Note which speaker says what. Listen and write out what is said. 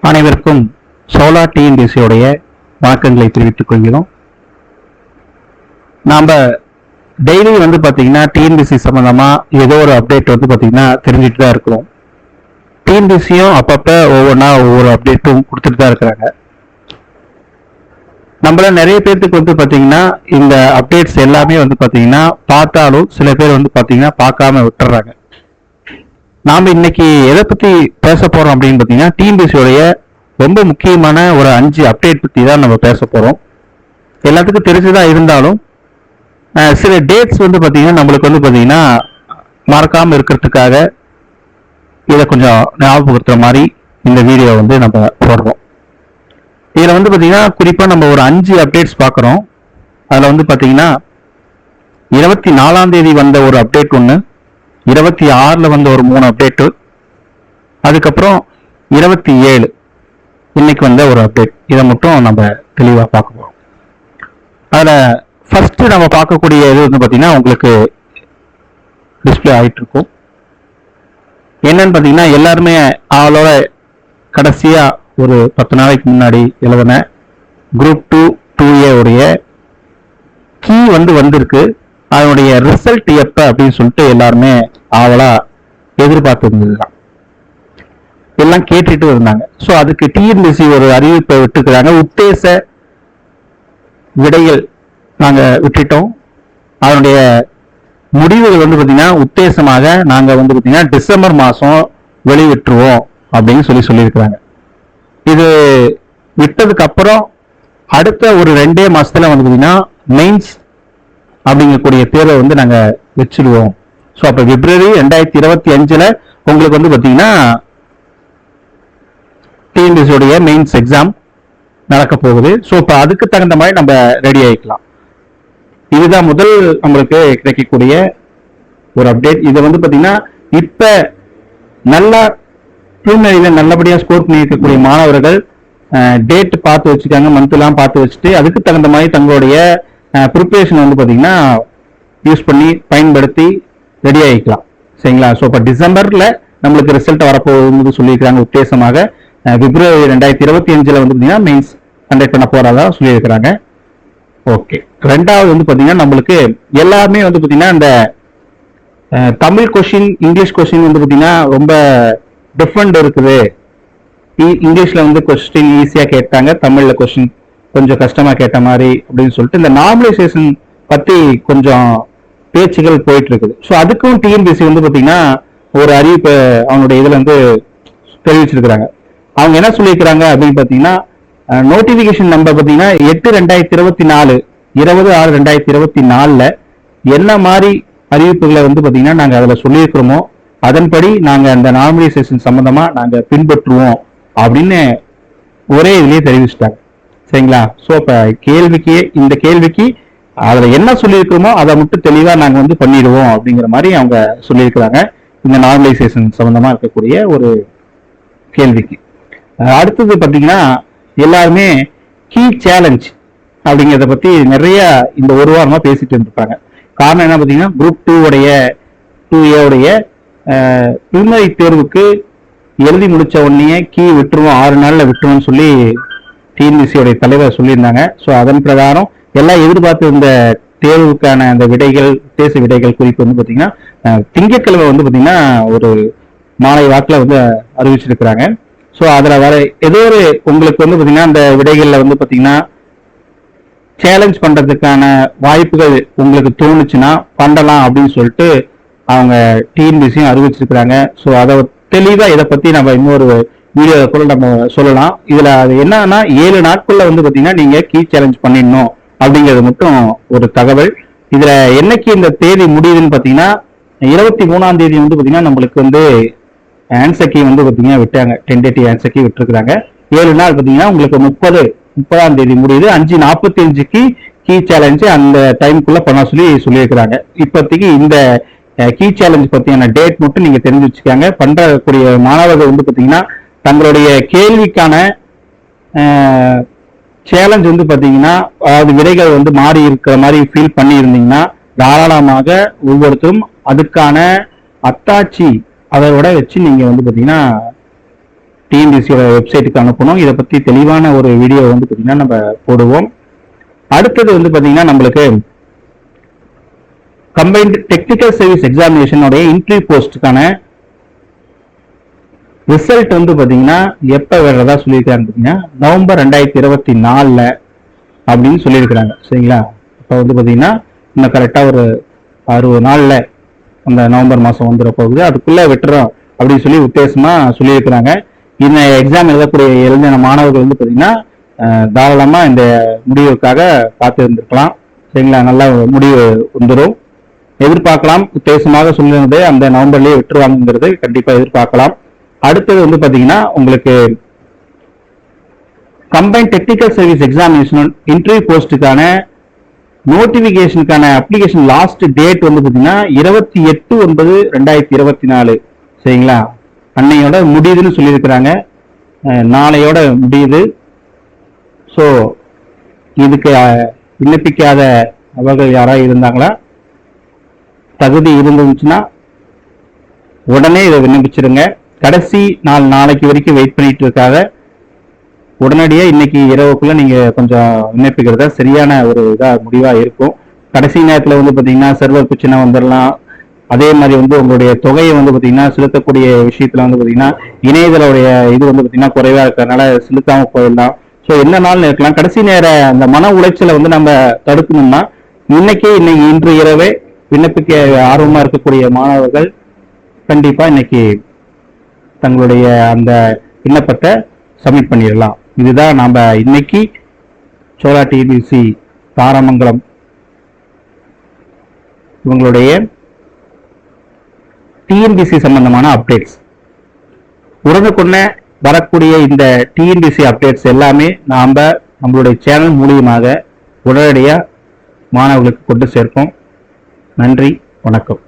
Speaker 1: அனைவருக்கும் சோலா டிஎன்பிசியோடைய வணக்கங்களை தெரிவித்துக் கொள்கிறோம். நாம் டெய்லி பார்த்தீங்கன்னா டிஎன்பிசி சம்பந்தமா ஏதோ ஒரு அப்டேட் பார்த்தீங்கன்னா தெரிஞ்சுட்டு தான் இருக்கிறோம். டிஎன்பிசியும் அப்பப்போ ஒவ்வொரு அப்டேட்டும் கொடுத்துட்டு தான் இருக்கிறாங்க. நம்மள நிறைய பேர்த்துக்கு பார்த்தீங்கன்னா இந்த அப்டேட்ஸ் எல்லாமே பார்த்தீங்கன்னா பார்த்தாலும் சில பேர் பார்த்தீங்கன்னா பார்க்காம விட்டுறாங்க. நாம இன்னைக்கு எதை பத்தி பேச போறோம் அப்படின்னு பார்த்தீங்கன்னா டிஎன்பிசியோடைய ரொம்ப முக்கியமான ஒரு 5 அப்டேட் பத்தி தான் நம்ம பேச போறோம். எல்லாத்துக்கும் தெரிஞ்சுதான் இருந்தாலும் சில டேட்ஸ் பார்த்தீங்கன்னா நம்மளுக்கு பார்த்தீங்கன்னா மறக்காம இருக்கிறதுக்காக இதை கொஞ்சம் ஞாபகப்படுத்துற மாதிரி இந்த வீடியோ நம்ம போடுறோம். இதுல பார்த்தீங்கன்னா குறிப்பா நம்ம ஒரு 5 அப்டேட்ஸ் பார்க்குறோம். அதுல பார்த்தீங்கன்னா 24ஆம் தேதி வந்த ஒரு அப்டேட் ஒன்று, 26ல வந்த ஒரு 3 அப்டேட்டு, அதுக்கப்புறம் 27 இன்னைக்கு வந்த ஒரு அப்டேட். இதை மட்டும் நம்ம தெளிவாக பார்க்க போறோம். அதில் ஃபர்ஸ்ட் நம்ம பார்க்கக்கூடிய இது பார்த்தீங்கன்னா உங்களுக்கு டிஸ்பிளே ஆகிட்டு இருக்கும். என்னன்னு பார்த்தீங்கன்னா எல்லாருமே அவளோட கடைசியா ஒரு 10 நாளைக்கு முன்னாடி எழுதின குரூப் 2 உடைய கீ வந்திருக்கு. அதனுடைய ரிசல்ட் எப்ப அப்படின்னு சொல்லிட்டு எல்லாருமே அவளா எதிர்பார்த்து இருந்ததுதான், எல்லாம் கேட்டுட்டு இருந்தாங்க. ஸோ அதுக்கு டிஎன்பிசி ஒரு அறிவிப்பை விட்டுக்கிறாங்க. உத்தேச விடைகள் நாங்க விட்டுட்டோம். அதனுடைய முடிவுகள் பார்த்தீங்கன்னா உத்தேசமாக நாங்க பார்த்தீங்கன்னா டிசம்பர் மாசம் வெளியிட்டுருவோம் அப்படின்னு சொல்லியிருக்கிறாங்க. இது விட்டதுக்கு அப்புறம் அடுத்த ஒரு 2 மாசத்துல பார்த்தீங்கன்னா மெயின்ஸ் அப்படிங்கக்கூடிய தேர்வை நாங்க வச்சிருவோம். ஸோ அப்ப பிப்ரவரி 2025ல உங்களுக்கு பார்த்தீங்கன்னா டிஎன்பிசியோடைய மெயின்ஸ் எக்ஸாம் நடக்க போகுது. ஸோ இப்போ அதுக்கு தகுந்த மாதிரி நம்ம ரெடி ஆகிக்கலாம். இதுதான் முதல் நம்மளுக்கு கிடைக்கக்கூடிய ஒரு அப்டேட். இதை பார்த்தீங்கன்னா இப்ப நல்லா ப்ரிலிமினரியில நல்லபடியா ஸ்கோர் பண்ணி இருக்கக்கூடிய மாணவர்கள் டேட் பார்த்து வச்சுக்காங்க, மந்த் எல்லாம் பார்த்து வச்சுட்டு அதுக்கு தகுந்த மாதிரி தங்களுடைய ப்ரிப்பரேஷன் பார்த்தீங்கன்னா யூஸ் பண்ணி பயன்படுத்தி ரெடி ஆகிக்கலாம். சரிங்களா? ஸோ இப்போ டிசம்பர்ல நம்மளுக்கு ரிசல்ட் வரப்போகுது சொல்லியிருக்கிறாங்க. உத்தேசமாக பிப்ரவரி 2025ல பார்த்தீங்கன்னா மெயின்ஸ் கண்டக்ட் பண்ண போறதா சொல்லியிருக்கிறாங்க. ஓகே. ரெண்டாவது பார்த்தீங்கன்னா நம்மளுக்கு எல்லாமே பார்த்தீங்கன்னா இந்த தமிழ் கொஸ்டின் இங்கிலீஷ் கொஸ்டின் பார்த்தீங்கன்னா ரொம்ப டிஃப்ரெண்ட் இருக்குது. இங்கிலீஷ்ல கொஸ்டின் ஈஸியா கேட்டாங்க, தமிழ்ல கொஸ்டின் கொஞ்சம் கஷ்டமா கேட்ட மாதிரி அப்படின்னு சொல்லிட்டு இந்த நார்மலைசேஷன் பத்தி கொஞ்சம் பேச்சுகள் போயிட்டு இருக்குது. ஸோ அதுக்கும் டிஎன்பிசி பார்த்தீங்கன்னா ஒரு அறிவிப்பு அவங்களுடைய இதுல தெரிவிச்சிருக்கிறாங்க. அவங்க என்ன சொல்லியிருக்கிறாங்க அப்படின்னு பார்த்தீங்கன்னா நோட்டிபிகேஷன் நம்பர் பார்த்தீங்கன்னா 8/2024 20/6/2024 என்ன மாதிரி அறிவிப்புகளை பார்த்தீங்கன்னா நாங்கள் அதில் சொல்லியிருக்கிறோமோ அதன்படி நாங்கள் அந்த நார்மலைசேஷன் சம்பந்தமா நாங்கள் பின்பற்றுவோம் அப்படின்னு ஒரே இதுலயே தெரிவிச்சிட்டாங்க. சரிங்களா? ஸோ இப்போ இந்த கேள்விக்கு அதில் என்ன சொல்லியிருக்கிறோமோ அதை மட்டும் தெளிவாக நாங்கள் பண்ணிடுவோம் அப்படிங்கிற மாதிரி அவங்க சொல்லியிருக்கிறாங்க. இந்த நார்மலைசேஷன் சம்பந்தமா இருக்கக்கூடிய ஒரு கேள்விக்கு அடுத்தது பார்த்தீங்கன்னா எல்லாருமே கீ சேலஞ்ச் அப்படிங்கிறத பத்தி நிறைய இந்த ஒரு வாரமா பேசிட்டு இருந்திருப்பாங்க. காரணம் என்ன பார்த்தீங்கன்னா குரூப் 2A உடைய ப்ரிலிமினரி தேர்வுக்கு எழுதி முடிச்ச உடனே கீ விட்டுருவோம், 6 நாள்ல விட்டுருவோம்னு சொல்லி டிஎன்பிசியோடைய தலைவர் சொல்லியிருந்தாங்க. ஸோ அதன் பிரகாரம் எல்லாம் எதிர்பார்த்து இந்த தேர்வுக்கான அந்த விடைகள் உத்தேச விடைகள் குறிப்பு பார்த்தீங்கன்னா திங்கட்கிழமை பார்த்தீங்கன்னா ஒரு மாலை வாக்கில் அறிவிச்சிருக்கிறாங்க. ஸோ அதில் வர ஏதோ ஒரு உங்களுக்கு பார்த்தீங்கன்னா அந்த விடைகளில் பார்த்தீங்கன்னா சேலஞ்ச் பண்றதுக்கான வாய்ப்புகள் உங்களுக்கு தோணுச்சுன்னா பண்ணலாம் அப்படின்னு சொல்லிட்டு அவங்க டிஎன்பிசியும் அறிவிச்சிருக்கிறாங்க. ஸோ அதை தெளிவாக இதை பத்தி நம்ம இன்னொரு வீடியோவில் கூட நம்ம சொல்லலாம். இதுல அது என்னன்னா 7 நாட்குள்ள பார்த்தீங்கன்னா நீங்க கீ சேலஞ்ச் பண்ணிடணும் அப்படிங்கிறது மட்டும் ஒரு தகவல். இதுல என்னைக்கு இந்த தேதி முடியுதுன்னு பார்த்தீங்கன்னா 23ஆம் தேதி பார்த்தீங்கன்னா நம்மளுக்கு ஆன்சர் கீ பார்த்தீங்கன்னா விட்டாங்க. டென்டேட்டிவ் ஆன்சர் கீ விட்டுருக்காங்க. 7 நாள் பார்த்தீங்கன்னா உங்களுக்கு 30ஆம் தேதி முடியுது. 5:45க்கு கீ சேலஞ்ச் அந்த டைமுக்குள்ள பண்ண சொல்லியிருக்கிறாங்க. இப்போதைக்கு இந்த கீ சேலஞ்ச் பத்தியான டேட் மட்டும் நீங்க தெரிஞ்சு வச்சுக்காங்க. பண்றக்கூடிய மாணவர்கள் பார்த்தீங்கன்னா தங்களுடைய கேள்விக்கான சேலஞ்ச் பார்த்தீங்கன்னா அதாவது விடைகள் மாறி இருக்கிற மாதிரி ஃபீல் பண்ணி இருந்தீங்கன்னா தாராளமாக ஒவ்வொருத்தரும் அதுக்கான அத்தாட்சி அதோட வச்சு நீங்க பார்த்தீங்கன்னா டிஎன்பிசியோட வெப்சைட்டுக்கு அனுப்பணும். இதை பத்தி தெளிவான ஒரு வீடியோ வந்து பார்த்தீங்கன்னா நம்ம போடுவோம். அடுத்தது வந்து பார்த்தீங்கன்னா நம்மளுக்கு கம்பைன்டு டெக்னிக்கல் சர்வீஸ் எக்ஸாமினேஷனோட இன்ட்ரி போஸ்ட்டுக்கான ரிசல்ட் வந்து பார்த்தீங்கன்னா எப்போ வர்றதா சொல்லியிருக்காங்க பார்த்தீங்கன்னா நவம்பர் 2024 அப்படின்னு சொல்லியிருக்கிறாங்க. சரிங்களா? இப்போ வந்து பார்த்தீங்கன்னா இன்னும் கரெக்டாக ஒரு 60 நாளில் அந்த நவம்பர் மாதம் வந்துட போகுது. அதுக்குள்ளே விட்டுறோம் அப்படின்னு சொல்லி உத்தேசமாக சொல்லியிருக்கிறாங்க. இந்த எக்ஸாம் எழுதின மாணவர்கள் வந்து பார்த்தீங்கன்னா தாராளமாக இந்த முடிவுக்காக காத்து இருந்திருக்கலாம். சரிங்களா? நல்லா முடிவு வந்துடும் எதிர்பார்க்கலாம். உத்தேசமாக சொல்லியிருந்தது அந்த நவம்பர்லேயே விட்டுருவாங்கிறது கண்டிப்பாக எதிர்பார்க்கலாம். அடுத்தது வந்து பார்த்தீங்கன்னா உங்களுக்கு combined technical service examination interview போஸ்ட்டுக்கான நோட்டிபிகேஷனுக்கான அப்ளிகேஷன் லாஸ்ட் டேட் வந்து பார்த்தீங்கன்னா 28/9/2024. சரிங்களா? அன்னையோட முடியுதுன்னு சொல்லியிருக்கிறாங்க. நாளையோட முடியுது. ஸோ இதுக்கு விண்ணப்பிக்காத அவர்கள் யாராவது இருந்தாங்களா, தகுதி இருந்துச்சுன்னா உடனே இதை விண்ணப்பிச்சிருங்க. கடைசி நாளைக்கு வரைக்கும் வெயிட் பண்ணிட்டு இருக்காத, உடனடியாக இன்னைக்கு இரவுக்குள்ள நீங்க கொஞ்சம் விண்ணப்பிக்கிறதா சரியான ஒரு முடிவா இருக்கும். கடைசி நேரத்தில் வந்து பார்த்தீங்கன்னா சர்வர் பிரச்சனை வந்துடலாம். அதே மாதிரி வந்து உங்களுடைய தொகையை வந்து பார்த்தீங்கன்னா செலுத்தக்கூடிய விஷயத்துல வந்து பார்த்தீங்கன்னா இணையதளோடைய இது வந்து பார்த்தீங்கன்னா குறைவா இருக்கிறதுனால செலுத்தாம போயிடலாம். ஸோ என்ன நாள் இருக்கலாம். கடைசி நேர அந்த மன உளைச்சலை வந்து நம்ம தடுக்கணும்னா இன்று இரவே விண்ணப்பிக்க ஆர்வமா இருக்கக்கூடிய மாணவர்கள் கண்டிப்பா இன்னைக்கு தங்களுடைய அந்த விண்ணப்பத்தை சப்மிட் பண்ணிடலாம். இதுதான் நாம இன்னைக்கு சோலா டிஎன்பிசி தாரமங்கலம் இவங்களுடைய டிஎன்பிசி சம்பந்தமான அப்டேட்ஸ். உடனுக்குடனே வரக்கூடிய இந்த டிஎன்பிசி அப்டேட்ஸ் எல்லாமே நம்மளுடைய சேனல் மூலியமாக உடனடியாக மாணவர்களுக்கு கொண்டு சேர்ப்போம். நன்றி, வணக்கம்.